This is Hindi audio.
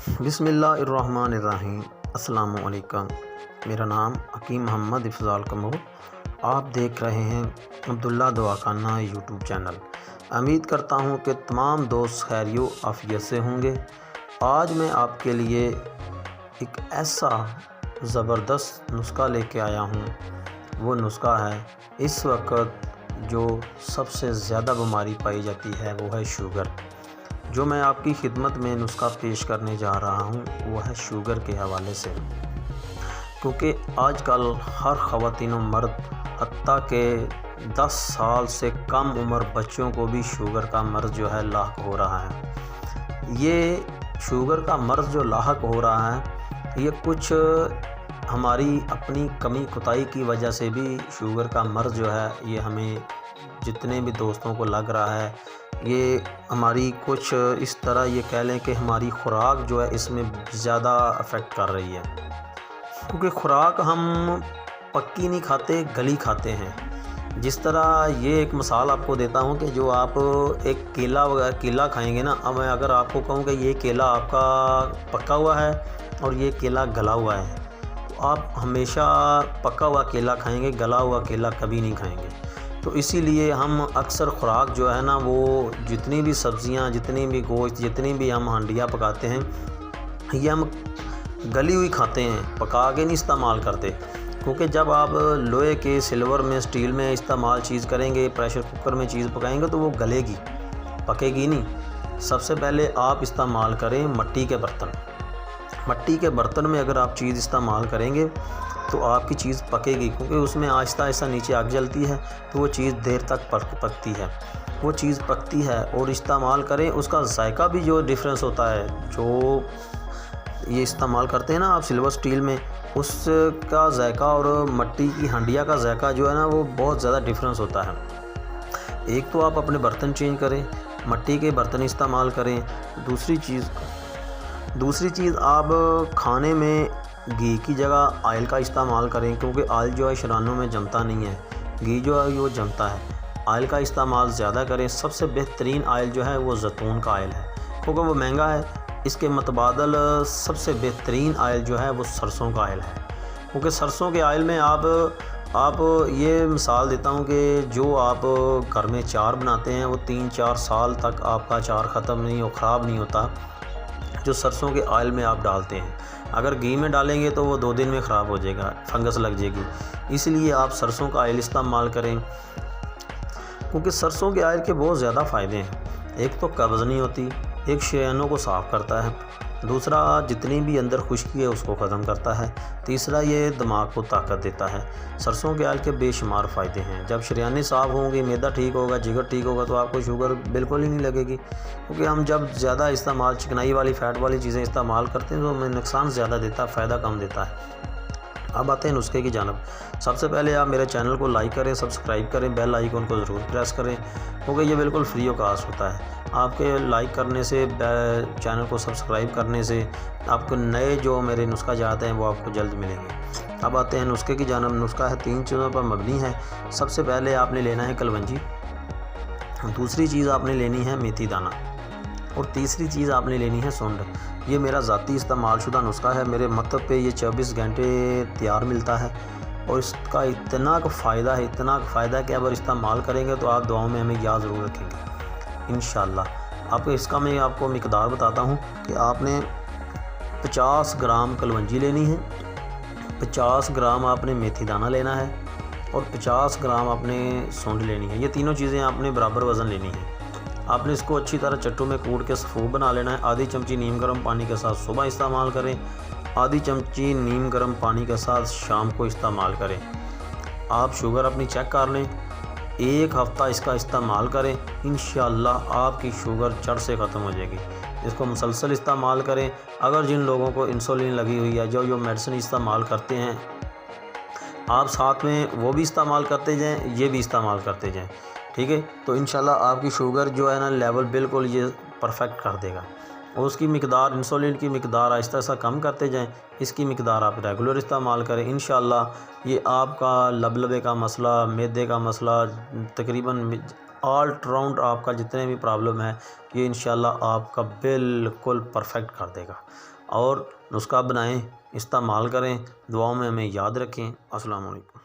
बिस्मिल्लाहिर्रहमानिर्रहीम। अस्सलामु अलैकुम। मेरा नाम हकीम मोहम्मद इफ़ज़ाल कमर। आप देख रहे हैं अब्दुल्ला दवाखाना यूट्यूब चैनल। उम्मीद करता हूं कि तमाम दोस्त खैरियो आफियत से होंगे। आज मैं आपके लिए एक ऐसा ज़बरदस्त नुस्खा लेके आया हूं। वो नुस्खा है, इस वक्त जो सबसे ज़्यादा बीमारी पाई जाती है वो है शुगर। जो मैं आपकी खिदमत में नुस्खा पेश करने जा रहा हूँ वो है शुगर के हवाले से, क्योंकि आजकल हर ख़वातीन व मर्द हत्ता के 10 साल से कम उम्र बच्चों को भी शुगर का मर्ज़ जो है लाहक हो रहा है। ये शुगर का मर्ज़ जो लाहक हो रहा है, ये कुछ हमारी अपनी कमी कुताही की वजह से भी शुगर का मर्ज़ जो है ये हमें जितने भी दोस्तों को लग रहा है, ये हमारी कुछ इस तरह ये कह लें कि हमारी खुराक जो है इसमें ज़्यादा अफेक्ट कर रही है। क्योंकि खुराक हम पक्की नहीं खाते, गली खाते हैं। जिस तरह ये एक मिसाल आपको देता हूँ कि जो आप एक केला खाएंगे ना, अब मैं अगर आपको कहूँ कि ये केला आपका पका हुआ है और ये केला गला हुआ है, तो आप हमेशा पका हुआ केला खाएंगे, गला हुआ केला कभी नहीं खाएंगे। तो इसीलिए हम अक्सर खुराक जो है ना, वो जितनी भी सब्ज़ियाँ, जितनी भी गोश्त, जितनी भी हम हांडियाँ पकाते हैं, ये हम गली हुई खाते हैं, पका के नहीं इस्तेमाल करते। क्योंकि जब आप लोहे के, सिल्वर में, स्टील में इस्तेमाल चीज़ करेंगे, प्रेशर कुकर में चीज़ पकाएंगे तो वो गलेगी, पकेगी नहीं। सबसे पहले आप इस्तेमाल करें मट्टी के बर्तन। मट्टी के बर्तन में अगर आप चीज़ इस्तेमाल करेंगे तो आपकी चीज़ पकेगी, क्योंकि उसमें आहिस्ता आहिस्ता नीचे आग जलती है, तो वो चीज़ देर तक पकती है। वो चीज़ पकती है और इस्तेमाल करें, उसका जायका भी जो डिफरेंस होता है, जो ये इस्तेमाल करते हैं ना आप सिल्वर स्टील में, उसका जायका और मट्टी की हांडिया का जायका जो है ना, वो बहुत ज़्यादा डिफरेंस होता है। एक तो आप अपने बर्तन चेंज करें, मट्टी के बर्तन इस्तेमाल करें। दूसरी चीज़ आप खाने में घी की जगह ऑयल का इस्तेमाल करें, क्योंकि ऑयल जो है शरानों में जमता नहीं है, घी जो है वो जमता है। ऑयल का इस्तेमाल ज़्यादा करें। सबसे बेहतरीन ऑयल जो है वो जैतून का ऑयल है, क्योंकि वो महंगा है। इसके मतबादल सबसे बेहतरीन ऑयल जो है वो सरसों का ऑयल है, क्योंकि सरसों के ऑयल में आप ये मिसाल देता हूँ कि जो आप घर में चार बनाते हैं वो 3-4 साल तक आपका चार ख़त्म नहीं हो, ख़राब नहीं होता, जो सरसों के ऑयल में आप डालते हैं। अगर घी में डालेंगे तो वो 2 दिन में ख़राब हो जाएगा, फंगस लग जाएगी। इसलिए आप सरसों का ऑयल इस्तेमाल करें, क्योंकि सरसों के ऑयल के बहुत ज़्यादा फ़ायदे हैं। एक तो कब्ज़ नहीं होती, एक शरीरों को साफ़ करता है, दूसरा जितनी भी अंदर खुश्की है उसको ख़त्म करता है, तीसरा ये दिमाग को ताकत देता है। सरसों के ऑयल के बेशुमार फ़ायदे हैं। जब शरीयानें साफ़ होंगी, मैदा ठीक होगा, जिगर ठीक होगा, तो आपको शुगर बिल्कुल ही नहीं लगेगी। क्योंकि हम जब ज़्यादा इस्तेमाल चिकनाई वाली, फ़ैट वाली चीज़ें इस्तेमाल करते हैं तो हमें नुकसान ज़्यादा देता है, फ़ायदा कम देता है। अब आते हैं नुस्खे की जानब। सबसे पहले आप मेरे चैनल को लाइक करें, सब्सक्राइब करें, बेल आइकन को ज़रूर प्रेस करें, क्योंकि ये बिल्कुल फ्री ऑफ कास्ट होता है। आपके लाइक करने से, चैनल को सब्सक्राइब करने से आपको नए जो मेरे नुस्खा जाते हैं वो आपको जल्द मिलेंगे। अब आते हैं नुस्खे की जानब। नुस्खा है 3 चीज़ों पर मबनी है। सबसे पहले आपने लेना है कलवंजी, दूसरी चीज़ आपने लेनी है मेथी दाना, और तीसरी चीज़ आपने लेनी है सूंड। ये मेरा ज़ाती इस्तेमाल शुदा नुस्खा है। मेरे मकतब पे ये 24 घंटे तैयार मिलता है, और इसका इतना फ़ायदा है कि अगर इस्तेमाल करेंगे तो आप दुआओं में हमें याद ज़रूर रखेंगे इंशाअल्लाह। इसका मैं आपको मिकदार बताता हूँ कि आपने 50 ग्राम कलवंजी लेनी है, 50 ग्राम आपने मेथी दाना लेना है, और 50 ग्राम आपने सूंड लेनी है। ये तीनों चीज़ें आपने बराबर वज़न लेनी है। आपने इसको अच्छी तरह चट्टू में कूट के सफ़ूद बना लेना है। आधी चमची नीम गर्म पानी के साथ सुबह इस्तेमाल करें, आधी चमची नीम गर्म पानी के साथ शाम को इस्तेमाल करें। आप शुगर अपनी चेक कर लें, 1 हफ़्ता इसका इस्तेमाल करें, इंशाअल्लाह आपकी शुगर जड़ से ख़त्म हो जाएगी। इसको मुसलसल इस्तेमाल करें। अगर जिन लोगों को इंसुलिन लगी हुई है, जो मेडिसिन इस्तेमाल करते हैं, आप साथ में वो भी इस्तेमाल करते जाएँ, ये भी इस्तेमाल करते जाएँ, ठीक है। तो इंशाल्लाह आपकी शुगर जो है ना, लेवल बिल्कुल ये परफेक्ट कर देगा। और उसकी मिकदार, इंसुलिन की मिकदार आहिस्ता आहिस्ता कम करते जाएं। इसकी मिकदार आप रेगुलर इस्तेमाल करें, इंशाल्लाह ये आपका लबलबे का मसला, मैदे का मसला, तकरीबन ऑल राउंड आपका जितने भी प्रॉब्लम है ये इंशाल्लाह आपका बिल्कुल परफेक्ट कर देगा। और नुस्खा बनाएं, इस्तेमाल करें, दुआओं में हमें याद रखें। अस्सलाम वालेकुम।